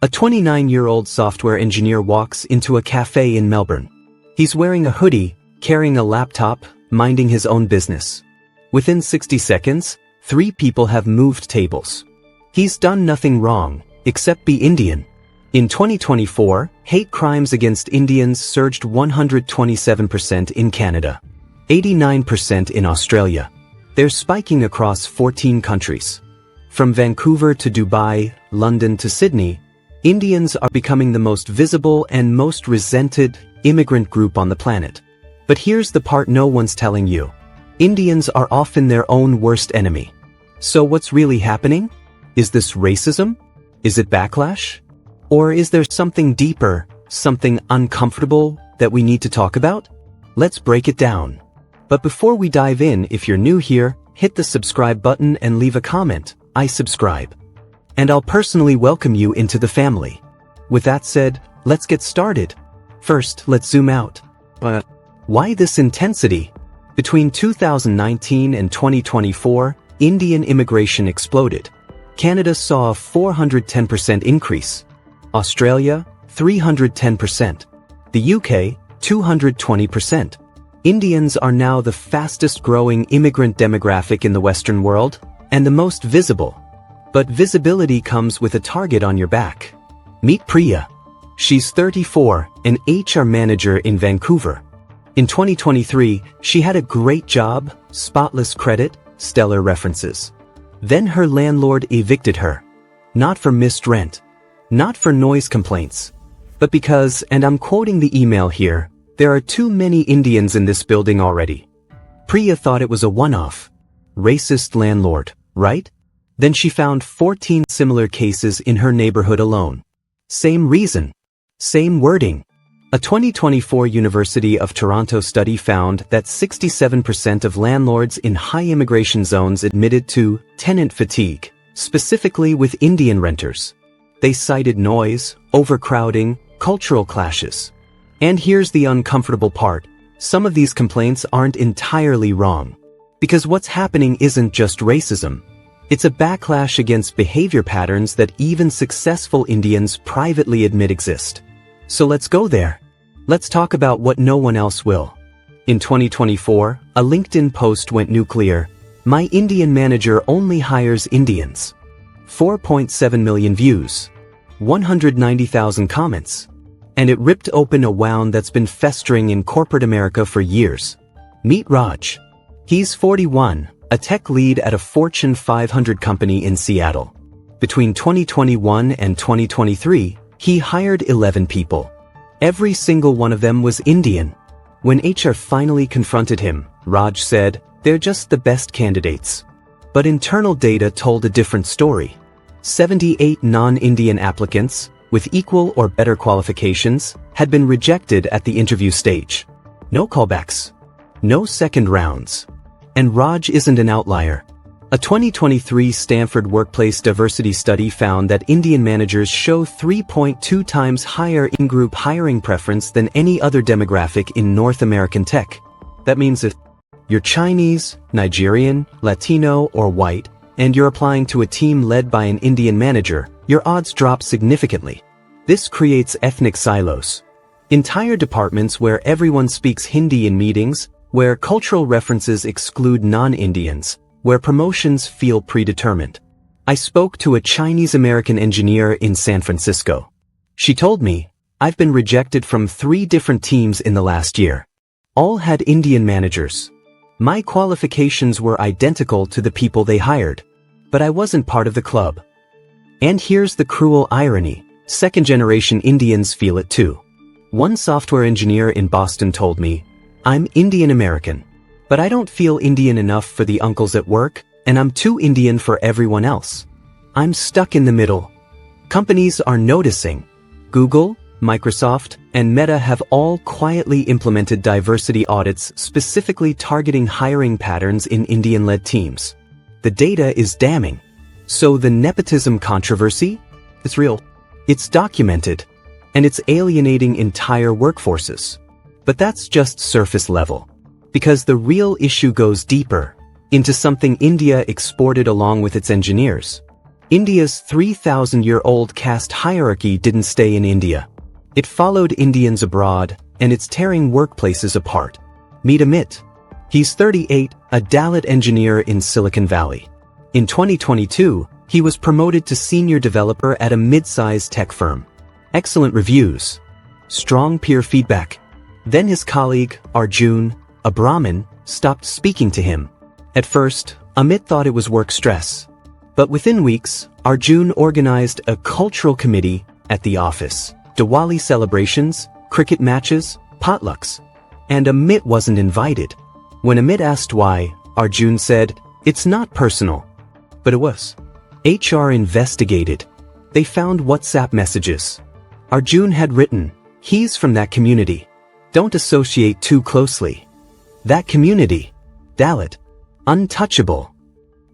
A 29-year-old software engineer walks into a cafe in Melbourne. He's wearing a hoodie, carrying a laptop, minding his own business. Within 60 seconds, 3 people have moved tables. He's done nothing wrong, except be Indian. In 2024, hate crimes against Indians surged 127% in Canada, 89% in Australia. They're spiking across 14 countries. From Vancouver to Dubai, London to Sydney, Indians are becoming the most visible and most resented immigrant group on the planet. But here's the part no one's telling you. Indians are often their own worst enemy. So what's really happening? Is this racism? Is it backlash? Or is there something deeper, something uncomfortable that we need to talk about? Let's break it down. But before we dive in, if you're new here, hit the subscribe button and leave a comment. I subscribe. And I'll personally welcome you into the family. With that said, let's get started. First, let's zoom out. Why this intensity? Between 2019 and 2024, Indian immigration exploded. Canada saw a 410% increase. Australia, 310%. The UK, 220%. Indians are now the fastest growing immigrant demographic in the Western world, and the most visible. But visibility comes with a target on your back. Meet Priya. She's 34, an HR manager in Vancouver. In 2023, she had a great job, spotless credit, stellar references. Then her landlord evicted her. Not for missed rent. Not for noise complaints. But because, and I'm quoting the email here, there are too many Indians in this building already. Priya thought it was a one-off. Racist landlord, right? Then she found 14 similar cases in her neighborhood alone. Same reason. Same wording. A 2024 University of Toronto study found that 67% of landlords in high immigration zones admitted to tenant fatigue, specifically with Indian renters. They cited noise, overcrowding, cultural clashes. And here's the uncomfortable part. Some of these complaints aren't entirely wrong. Because what's happening isn't just racism. It's a backlash against behavior patterns that even successful Indians privately admit exist. So let's go there. Let's talk about what no one else will. In 2024, a LinkedIn post went nuclear. My Indian manager only hires Indians. 4.7 million views. 190,000 comments. And it ripped open a wound that's been festering in corporate America for years. Meet Raj. He's 41, a tech lead at a Fortune 500 company in Seattle. Between 2021 and 2023, he hired 11 people. Every single one of them was Indian. When HR finally confronted him, Raj said, "They're just the best candidates." But internal data told a different story. 78 non-Indian applicants, with equal or better qualifications, had been rejected at the interview stage. No callbacks. No second rounds. And Raj isn't an outlier. A 2023 Stanford Workplace Diversity Study found that Indian managers show 3.2 times higher in-group hiring preference than any other demographic in North American tech. That means if you're Chinese, Nigerian, Latino, or white, and you're applying to a team led by an Indian manager, your odds drop significantly. This creates ethnic silos. Entire departments where everyone speaks Hindi in meetings, where cultural references exclude non-Indians, where promotions feel predetermined. I spoke to a Chinese-American engineer in San Francisco. She told me, "I've been rejected from 3 different teams in the last year. All had Indian managers. My qualifications were identical to the people they hired. But I wasn't part of the club." And here's the cruel irony. Second-generation Indians feel it too. One software engineer in Boston told me, "I'm Indian American, but I don't feel Indian enough for the uncles at work, and I'm too Indian for everyone else. I'm stuck in the middle." Companies are noticing. Google, Microsoft, and Meta have all quietly implemented diversity audits specifically targeting hiring patterns in Indian-led teams. The data is damning. So the nepotism controversy? It's real. It's documented. And it's alienating entire workforces. But that's just surface level. Because the real issue goes deeper, into something India exported along with its engineers. India's 3,000-year-old caste hierarchy didn't stay in India. It followed Indians abroad, and it's tearing workplaces apart. Meet Amit. He's 38, a Dalit engineer in Silicon Valley. In 2022, he was promoted to senior developer at a mid-sized tech firm. Excellent reviews. Strong peer feedback. Then his colleague, Arjun, a Brahmin, stopped speaking to him. At first, Amit thought it was work stress. But within weeks, Arjun organized a cultural committee at the office. Diwali celebrations, cricket matches, potlucks. And Amit wasn't invited. When Amit asked why, Arjun said, "It's not personal." But it was. HR investigated. They found WhatsApp messages. Arjun had written, "He's from that community. Don't associate too closely. That community. Dalit. Untouchable."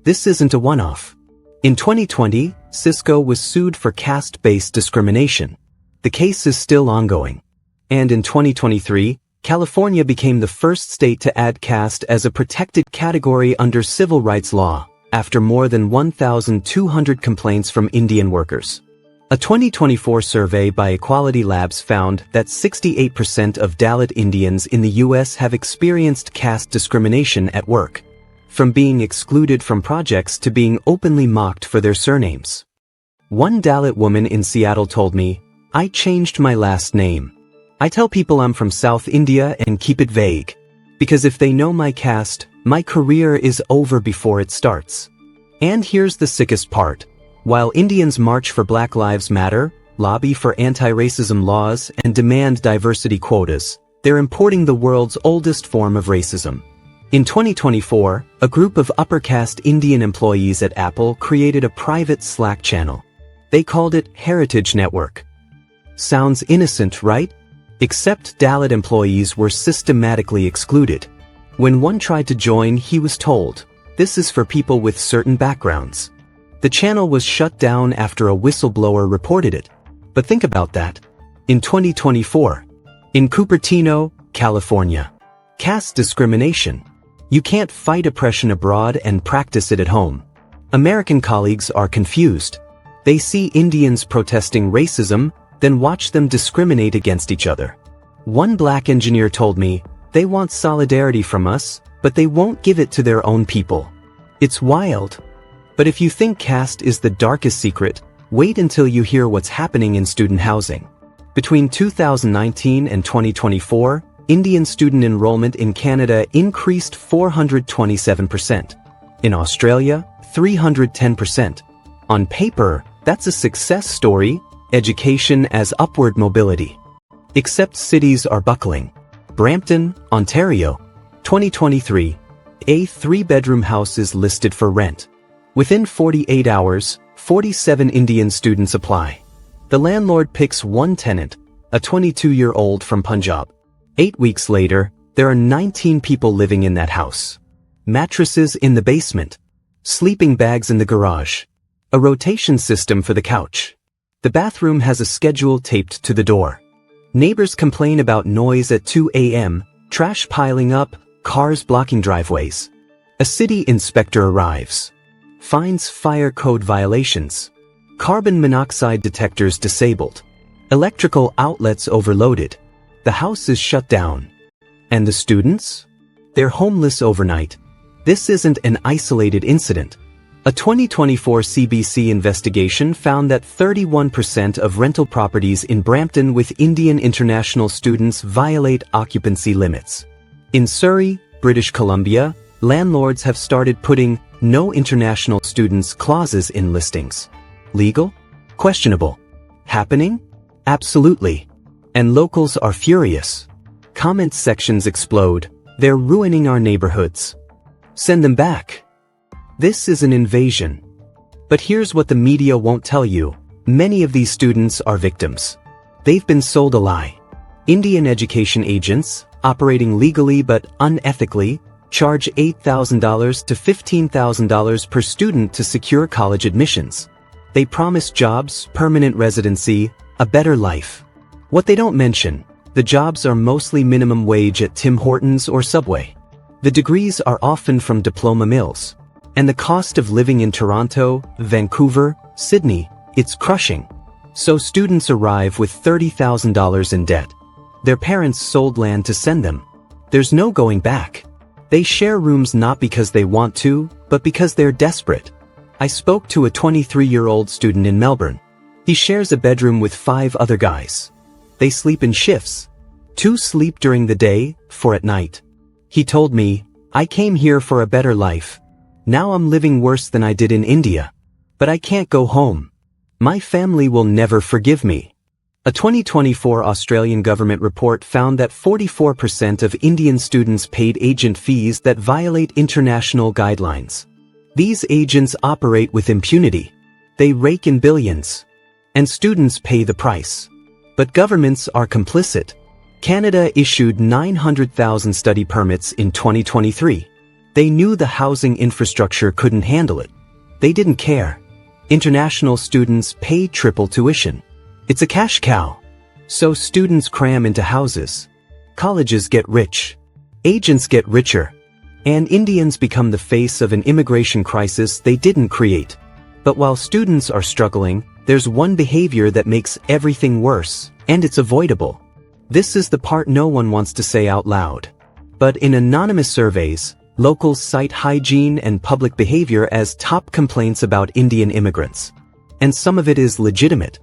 This isn't a one-off. In 2020, Cisco was sued for caste-based discrimination. The case is still ongoing. And in 2023, California became the first state to add caste as a protected category under civil rights law, after more than 1,200 complaints from Indian workers. A 2024 survey by Equality Labs found that 68% of Dalit Indians in the US have experienced caste discrimination at work, from being excluded from projects to being openly mocked for their surnames. One Dalit woman in Seattle told me, "I changed my last name. I tell people I'm from South India and keep it vague. Because if they know my caste, my career is over before it starts." And here's the sickest part. While Indians march for Black Lives Matter, lobby for anti-racism laws, and demand diversity quotas, they're importing the world's oldest form of racism. In 2024, a group of upper caste Indian employees at Apple created a private Slack channel. They called it Heritage Network. Sounds innocent, right? Except Dalit employees were systematically excluded. When one tried to join, he was told, "This is for people with certain backgrounds." The channel was shut down after a whistleblower reported it. But think about that. In 2024, in Cupertino, California, caste discrimination. You can't fight oppression abroad and practice it at home. American colleagues are confused. They see Indians protesting racism, then watch them discriminate against each other. One black engineer told me, "They want solidarity from us, but they won't give it to their own people." It's wild. But if you think caste is the darkest secret, wait until you hear what's happening in student housing. Between 2019 and 2024, Indian student enrollment in Canada increased 427%. In Australia, 310%. On paper, that's a success story, education as upward mobility. Except cities are buckling. Brampton, Ontario, 2023. A 3-bedroom house is listed for rent. Within 48 hours, 47 Indian students apply. The landlord picks one tenant, a 22-year-old from Punjab. 8 weeks later, there are 19 people living in that house. Mattresses in the basement. Sleeping bags in the garage. A rotation system for the couch. The bathroom has a schedule taped to the door. Neighbors complain about noise at 2 a.m., trash piling up, cars blocking driveways. A city inspector arrives. Finds fire code violations. Carbon monoxide detectors disabled. Electrical outlets overloaded. The house is shut down. And the students? They're homeless overnight. This isn't an isolated incident. A 2024 CBC investigation found that 31% of rental properties in Brampton with Indian international students violate occupancy limits. In Surrey, British Columbia, landlords have started putting "no international students" clauses in listings. Legal? Questionable. Happening? Absolutely. And locals are furious. Comment sections explode. They're ruining our neighborhoods. Send them back. This is an invasion. But here's what the media won't tell you. Many of these students are victims. They've been sold a lie. Indian education agents, operating legally but unethically, charge $8,000 to $15,000 per student to secure college admissions. They promise jobs, permanent residency, a better life. What they don't mention, the jobs are mostly minimum wage at Tim Hortons or Subway. The degrees are often from diploma mills. And the cost of living in Toronto, Vancouver, Sydney, it's crushing. So students arrive with $30,000 in debt. Their parents sold land to send them. There's no going back. They share rooms not because they want to, but because they're desperate. I spoke to a 23-year-old student in Melbourne. He shares a bedroom with 5 other guys. They sleep in shifts. 2 sleep during the day, 4 at night. He told me, "I came here for a better life. Now I'm living worse than I did in India. But I can't go home. My family will never forgive me." A 2024 Australian government report found that 44% of Indian students paid agent fees that violate international guidelines. These agents operate with impunity. They rake in billions. And students pay the price. But governments are complicit. Canada issued 900,000 study permits in 2023. They knew the housing infrastructure couldn't handle it. They didn't care. International students pay triple tuition. It's a cash cow. So students cram into houses. Colleges get rich. Agents get richer. And Indians become the face of an immigration crisis they didn't create. But while students are struggling, there's one behavior that makes everything worse, and it's avoidable. This is the part no one wants to say out loud. But in anonymous surveys, locals cite hygiene and public behavior as top complaints about Indian immigrants. And some of it is legitimate.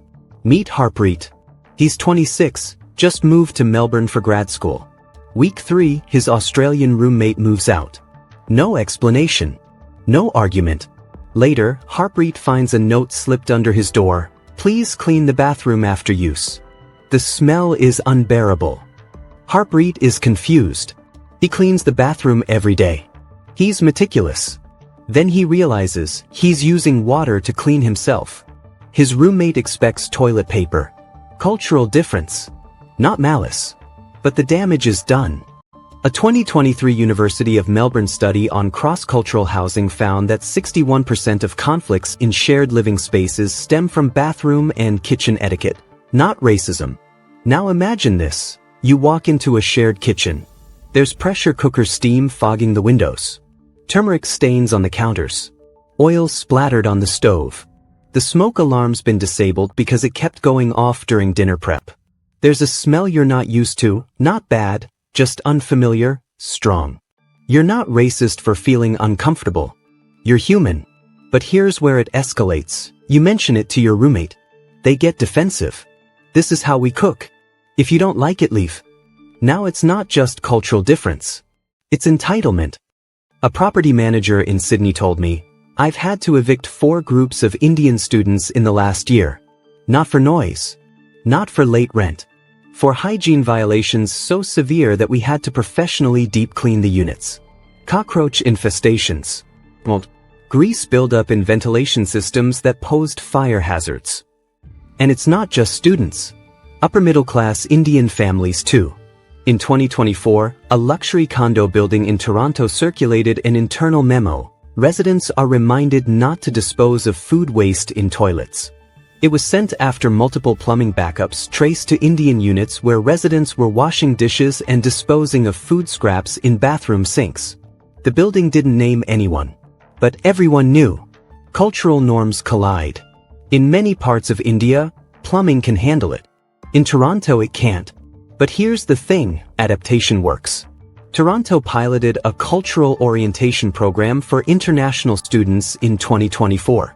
Meet Harpreet. He's 26, just moved to Melbourne for grad school. Week 3, his Australian roommate moves out. No explanation. No argument. Later, Harpreet finds a note slipped under his door. "Please clean the bathroom after use." The smell is unbearable. Harpreet is confused. He cleans the bathroom every day. He's meticulous. Then he realizes he's using water to clean himself. His roommate expects toilet paper. Cultural difference. Not malice. But the damage is done. A 2023 University of Melbourne study on cross-cultural housing found that 61% of conflicts in shared living spaces stem from bathroom and kitchen etiquette, not racism. Now imagine this. You walk into a shared kitchen. There's pressure cooker steam fogging the windows. Turmeric stains on the counters. Oil splattered on the stove. The smoke alarm's been disabled because it kept going off during dinner prep. There's a smell you're not used to, not bad, just unfamiliar, strong. You're not racist for feeling uncomfortable. You're human. But here's where it escalates. You mention it to your roommate. They get defensive. "This is how we cook. If you don't like it, leave." Now it's not just cultural difference. It's entitlement. A property manager in Sydney told me, "I've had to evict 4 groups of Indian students in the last year. Not for noise. Not for late rent. For hygiene violations so severe that we had to professionally deep clean the units. Cockroach infestations. Mold. Grease buildup in ventilation systems that posed fire hazards." And it's not just students. Upper middle class Indian families too. In 2024, a luxury condo building in Toronto circulated an internal memo. Residents are reminded not to dispose of food waste in toilets. It was sent after multiple plumbing backups traced to Indian units where residents were washing dishes and disposing of food scraps in bathroom sinks. The building didn't name anyone. But everyone knew. Cultural norms collide. In many parts of India, plumbing can handle it. In Toronto it can't. But here's the thing, adaptation works. Toronto piloted a cultural orientation program for international students in 2024.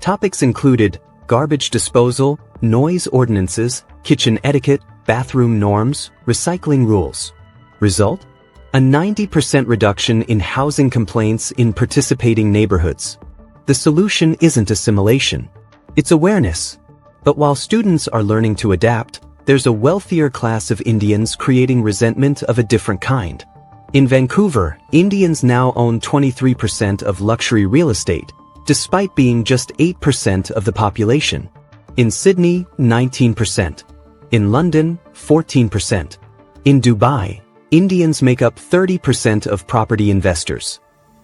Topics included garbage disposal, noise ordinances, kitchen etiquette, bathroom norms, recycling rules. Result? A 90% reduction in housing complaints in participating neighborhoods. The solution isn't assimilation. It's awareness. But while students are learning to adapt, there's a wealthier class of Indians creating resentment of a different kind. In Vancouver, Indians now own 23% of luxury real estate, despite being just 8% of the population. In Sydney, 19%. In London, 14%. In Dubai, Indians make up 30% of property investors.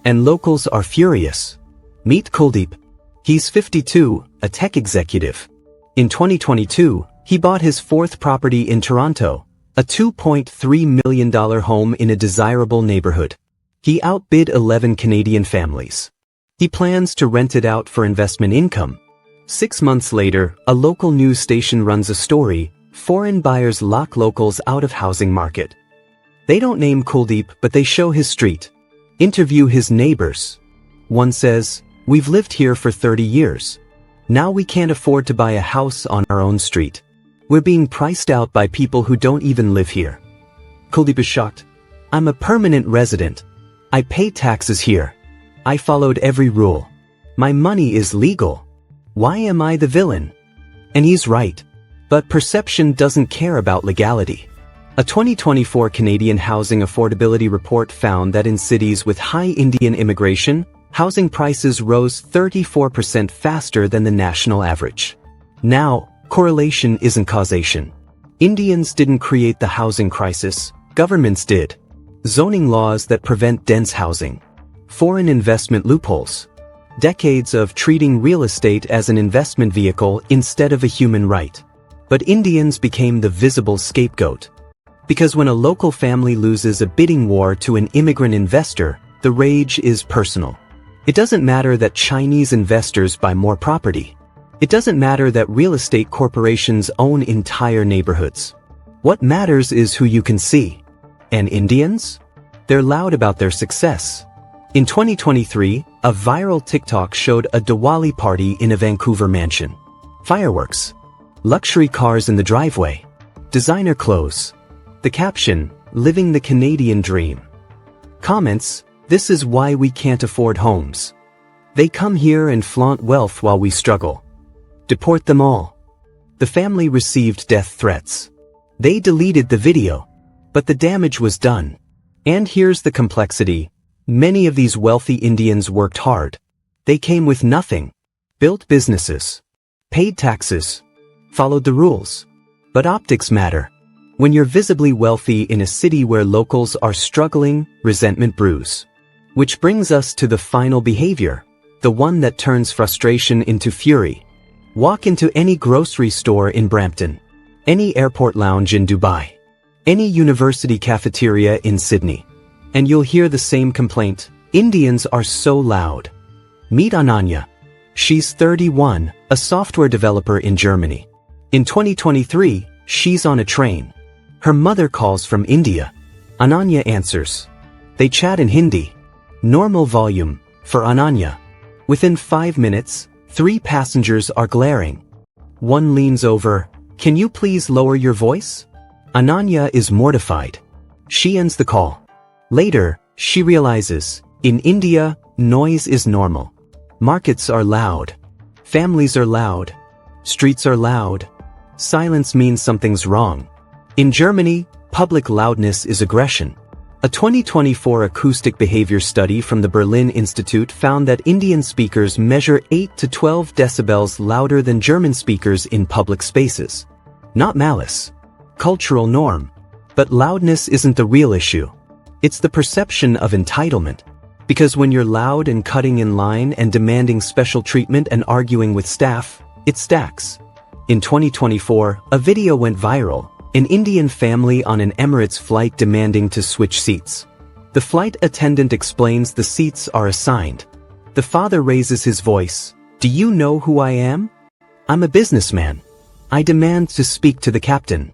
And locals are furious. Meet Kuldeep. He's 52, a tech executive. In 2022, he bought his 4th property in Toronto, a $2.3 million home in a desirable neighborhood. He outbid 11 Canadian families. He plans to rent it out for investment income. 6 months later, a local news station runs a story, "Foreign buyers lock locals out of housing market." They don't name Kuldeep, but they show his street. Interview his neighbors. One says, "We've lived here for 30 years. Now we can't afford to buy a house on our own street. We're being priced out by people who don't even live here." Kuldeep is shocked. "I'm a permanent resident. I pay taxes here. I followed every rule. My money is legal. Why am I the villain?" And he's right. But perception doesn't care about legality. A 2024 Canadian Housing Affordability Report found that in cities with high Indian immigration, housing prices rose 34% faster than the national average. Now, correlation isn't causation. Indians didn't create the housing crisis, governments did. Zoning laws that prevent dense housing. Foreign investment loopholes. Decades of treating real estate as an investment vehicle instead of a human right. But Indians became the visible scapegoat. Because when a local family loses a bidding war to an immigrant investor, the rage is personal. It doesn't matter that Chinese investors buy more property. It doesn't matter that real estate corporations own entire neighborhoods. What matters is who you can see. And Indians? They're loud about their success. In 2023, a viral TikTok showed a Diwali party in a Vancouver mansion. Fireworks. Luxury cars in the driveway. Designer clothes. The caption, "Living the Canadian Dream." Comments, "This is why we can't afford homes. They come here and flaunt wealth while we struggle. Deport them all." The family received death threats. They deleted the video. But the damage was done. And here's the complexity. Many of these wealthy Indians worked hard. They came with nothing. Built businesses. Paid taxes. Followed the rules. But optics matter. When you're visibly wealthy in a city where locals are struggling, resentment brews. Which brings us to the final behavior, the one that turns frustration into fury. Walk into any grocery store in Brampton, any airport lounge in Dubai, any university cafeteria in Sydney, and you'll hear the same complaint: Indians are so loud. Meet Ananya. She's 31, a software developer in Germany. In 2023, she's on a train. Her mother calls from India. Ananya answers. They chat in Hindi. Normal volume, for Ananya. Within 5 minutes, 3 passengers are glaring. One leans over, "Can you please lower your voice?" Ananya is mortified. She ends the call. Later, she realizes, in India, noise is normal. Markets are loud. Families are loud. Streets are loud. Silence means something's wrong. In Germany, public loudness is aggression. A 2024 acoustic behavior study from the Berlin Institute found that Indian speakers measure 8 to 12 decibels louder than German speakers in public spaces. Not malice. Cultural norm. But loudness isn't the real issue. It's the perception of entitlement. Because when you're loud and cutting in line and demanding special treatment and arguing with staff, it stacks. In 2024, a video went viral. An Indian family on an Emirates flight demanding to switch seats. The flight attendant explains the seats are assigned. The father raises his voice. "Do you know who I am? I'm a businessman. I demand to speak to the captain."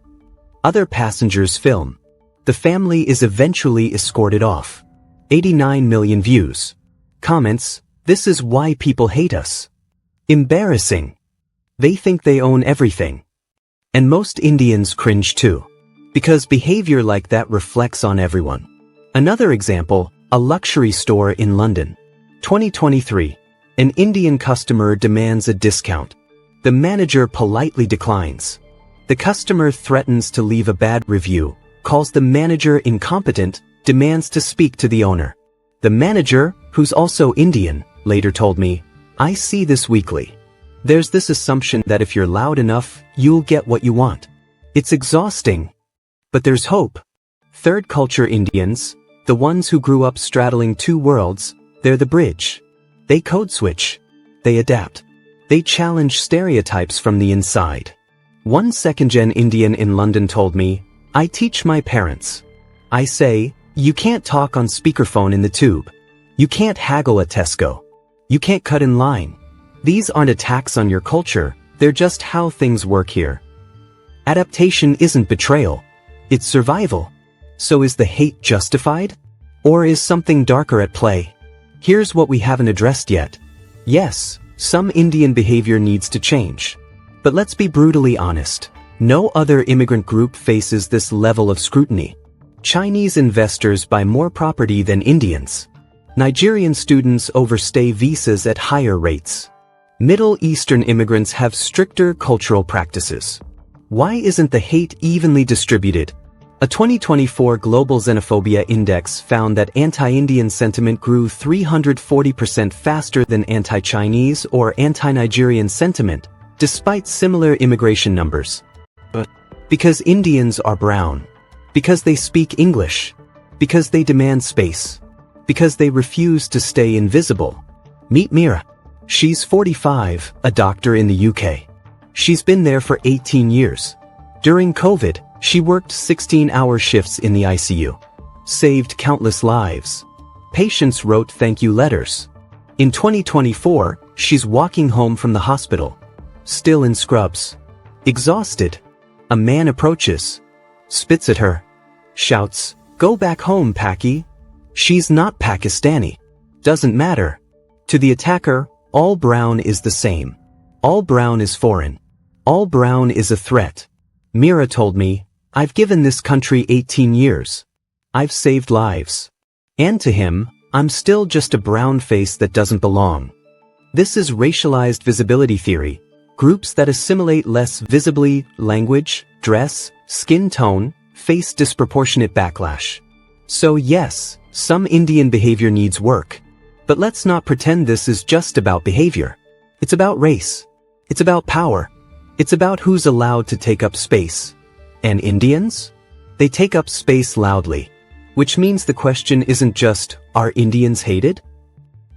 Other passengers film. The family is eventually escorted off. 89 million views. Comments, "This is why people hate us." Embarrassing. They think they own everything. And most Indians cringe too. Because behavior like that reflects on everyone. Another example, a luxury store in London. 2023. An Indian customer demands a discount. The manager politely declines. The customer threatens to leave a bad review, calls the manager incompetent, demands to speak to the owner. The manager, who's also Indian, later told me, "I see this weekly. There's this assumption that if you're loud enough, you'll get what you want. It's exhausting. But there's hope." Third culture Indians, the ones who grew up straddling 2 worlds, they're the bridge. They code switch. They adapt. They challenge stereotypes from the inside. One second-gen Indian in London told me, "I teach my parents. I say, you can't talk on speakerphone in the tube. You can't haggle at Tesco. You can't cut in line. These aren't attacks on your culture, they're just how things work here. Adaptation isn't betrayal. It's survival. So is the hate justified? Or is something darker at play? Here's what we haven't addressed yet. Yes, some Indian behavior needs to change. But let's be brutally honest. No other immigrant group faces this level of scrutiny. Chinese investors buy more property than Indians. Nigerian students overstay visas at higher rates. Middle Eastern immigrants have stricter cultural practices. Why isn't the hate evenly distributed? A 2024 Global Xenophobia Index found that anti-Indian sentiment grew 340% faster than anti-Chinese or anti-Nigerian sentiment, despite similar immigration numbers. But because Indians are brown, because they speak English, because they demand space, because they refuse to stay invisible. Meet Mira. She's 45, a doctor in the UK. She's been there for 18 years. During COVID, she worked 16-hour shifts in the ICU. Saved countless lives. Patients wrote thank you letters. In 2024, she's walking home from the hospital. Still in scrubs. Exhausted. A man approaches. Spits at her. Shouts, "Go back home, Paki." She's not Pakistani. Doesn't matter. To the attacker, all brown is the same. All brown is foreign. All brown is a threat. Mira told me, "I've given this country 18 years. I've saved lives. And to him, I'm still just a brown face that doesn't belong." This is racialized visibility theory. Groups that assimilate less visibly, language, dress, skin tone, face disproportionate backlash. So yes, some Indian behavior needs work. But let's not pretend this is just about behavior. It's about race. It's about power. It's about who's allowed to take up space. And Indians? They take up space loudly. Which means the question isn't just, are Indians hated?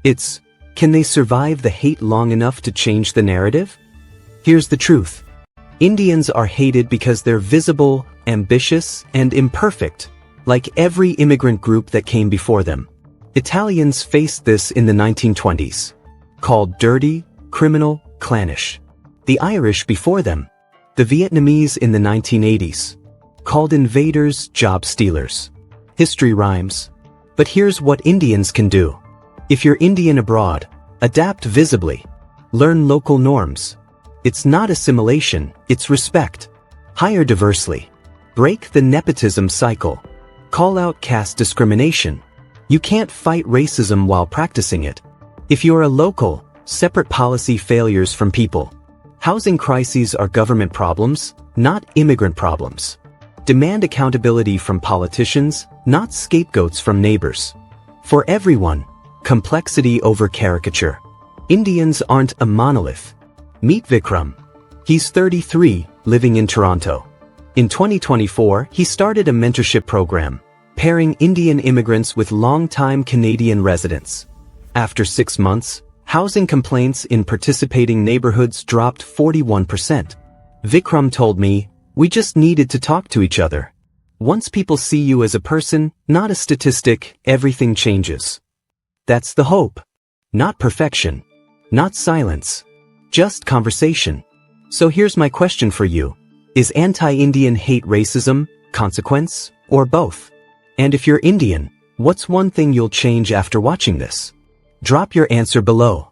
It's, can they survive the hate long enough to change the narrative? Here's the truth. Indians are hated because they're visible, ambitious, and imperfect, like every immigrant group that came before them. Italians faced this in the 1920s. Called dirty, criminal, clannish. The Irish before them. The Vietnamese in the 1980s. Called invaders, job stealers. History rhymes. But here's what Indians can do. If you're Indian abroad, adapt visibly. Learn local norms. It's not assimilation, it's respect. Hire diversely. Break the nepotism cycle. Call out caste discrimination. You can't fight racism while practicing it. If you're a local, separate policy failures from people. Housing crises are government problems, not immigrant problems. Demand accountability from politicians, not scapegoats from neighbors. For everyone, complexity over caricature. Indians aren't a monolith. Meet Vikram. He's 33, living in Toronto. In 2024, he started a mentorship program, pairing Indian immigrants with long-time Canadian residents. After 6 months, housing complaints in participating neighborhoods dropped 41%. Vikram told me, "We just needed to talk to each other. Once people see you as a person, not a statistic, everything changes." That's the hope. Not perfection. Not silence. Just conversation. So here's my question for you. Is anti-Indian hate racism, consequence, or both? And if you're Indian, what's one thing you'll change after watching this? Drop your answer below.